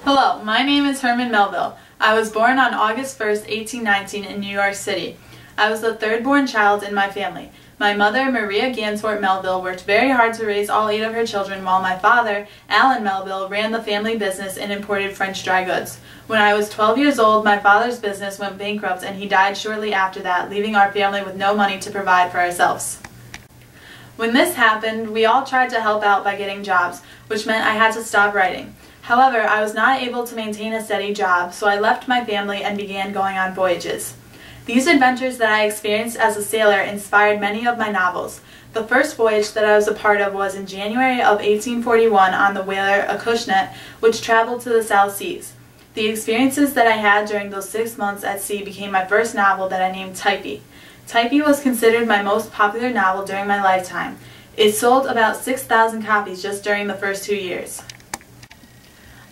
Hello, my name is Herman Melville. I was born on August 1st, 1819 in New York City. I was the third born child in my family. My mother, Maria Gansfort Melville, worked very hard to raise all 8 of her children, while my father, Alan Melville, ran the family business and imported French dry goods. When I was 12 years old, my father's business went bankrupt and he died shortly after that, leaving our family with no money to provide for ourselves. When this happened, we all tried to help out by getting jobs, which meant I had to stop writing. However, I was not able to maintain a steady job, so I left my family and began going on voyages. These adventures that I experienced as a sailor inspired many of my novels. The first voyage that I was a part of was in January of 1841 on the whaler Acushnet, which traveled to the South Seas. The experiences that I had during those 6 months at sea became my first novel that I named Typee. Typee was considered my most popular novel during my lifetime. It sold about 6,000 copies just during the first 2 years.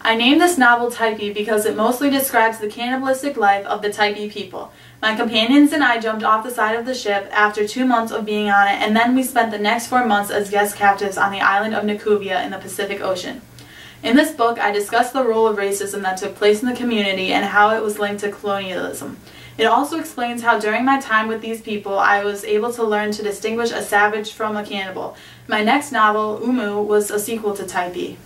I named this novel Typee because it mostly describes the cannibalistic life of the Typee people. My companions and I jumped off the side of the ship after 2 months of being on it, and then we spent the next 4 months as guest captives on the island of Nakuvia in the Pacific Ocean. In this book, I discussed the role of racism that took place in the community and how it was linked to colonialism. It also explains how during my time with these people, I was able to learn to distinguish a savage from a cannibal. My next novel, Umu, was a sequel to Typee.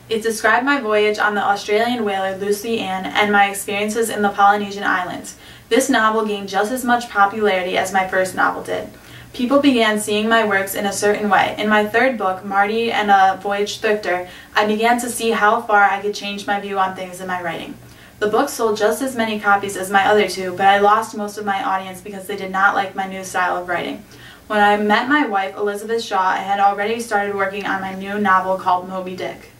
It described my voyage on the Australian whaler Lucy Ann and my experiences in the Polynesian islands. This novel gained just as much popularity as my first novel did. People began seeing my works in a certain way. In my third book, Marty and a Voyage Thrifter, I began to see how far I could change my view on things in my writing. The book sold just as many copies as my other 2, but I lost most of my audience because they did not like my new style of writing. When I met my wife, Elizabeth Shaw, I had already started working on my new novel called Moby Dick.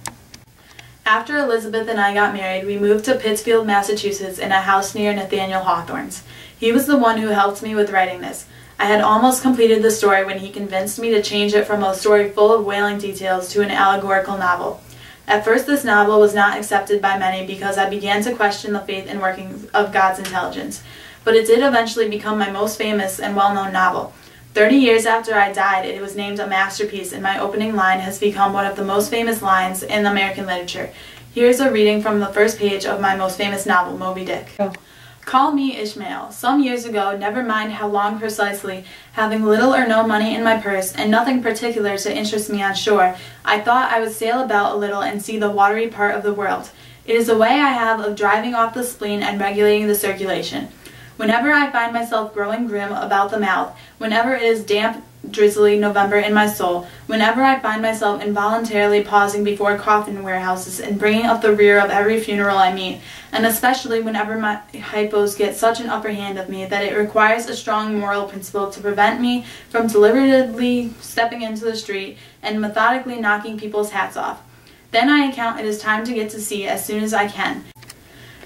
After Elizabeth and I got married, we moved to Pittsfield, Massachusetts in a house near Nathaniel Hawthorne's. He was the one who helped me with writing this. I had almost completed the story when he convinced me to change it from a story full of whaling details to an allegorical novel. At first, this novel was not accepted by many because I began to question the faith and workings of God's intelligence, but it did eventually become my most famous and well-known novel. 30 years after I died, it was named a masterpiece, and my opening line has become one of the most famous lines in American literature. Here's a reading from the first page of my most famous novel, Moby Dick. Call me Ishmael. Some years ago, never mind how long precisely, having little or no money in my purse, and nothing particular to interest me on shore, I thought I would sail about a little and see the watery part of the world. It is a way I have of driving off the spleen and regulating the circulation. Whenever I find myself growing grim about the mouth, whenever it is damp, drizzly November in my soul, whenever I find myself involuntarily pausing before coffin warehouses and bringing up the rear of every funeral I meet, and especially whenever my hypos get such an upper hand of me that it requires a strong moral principle to prevent me from deliberately stepping into the street and methodically knocking people's hats off, then I account it is time to get to sea as soon as I can.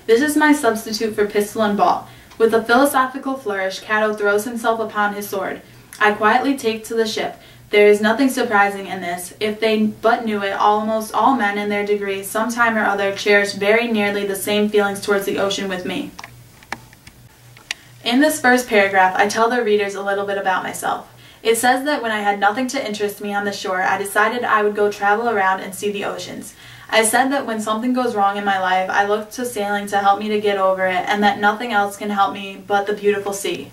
This is my substitute for pistol and ball. With a philosophical flourish, Cato throws himself upon his sword. I quietly take to the ship. There is nothing surprising in this. If they but knew it, almost all men in their degree, some time or other, cherish very nearly the same feelings towards the ocean with me. In this first paragraph, I tell the readers a little bit about myself. It says that when I had nothing to interest me on the shore, I decided I would go travel around and see the oceans. I said that when something goes wrong in my life, I look to sailing to help me to get over it, and that nothing else can help me but the beautiful sea.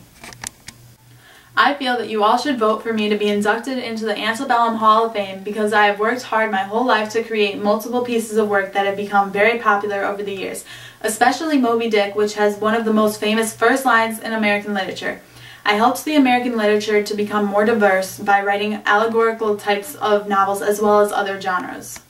I feel that you all should vote for me to be inducted into the Antebellum Hall of Fame because I have worked hard my whole life to create multiple pieces of work that have become very popular over the years, especially Moby Dick, which has one of the most famous first lines in American literature. I helped the American literature to become more diverse by writing allegorical types of novels as well as other genres.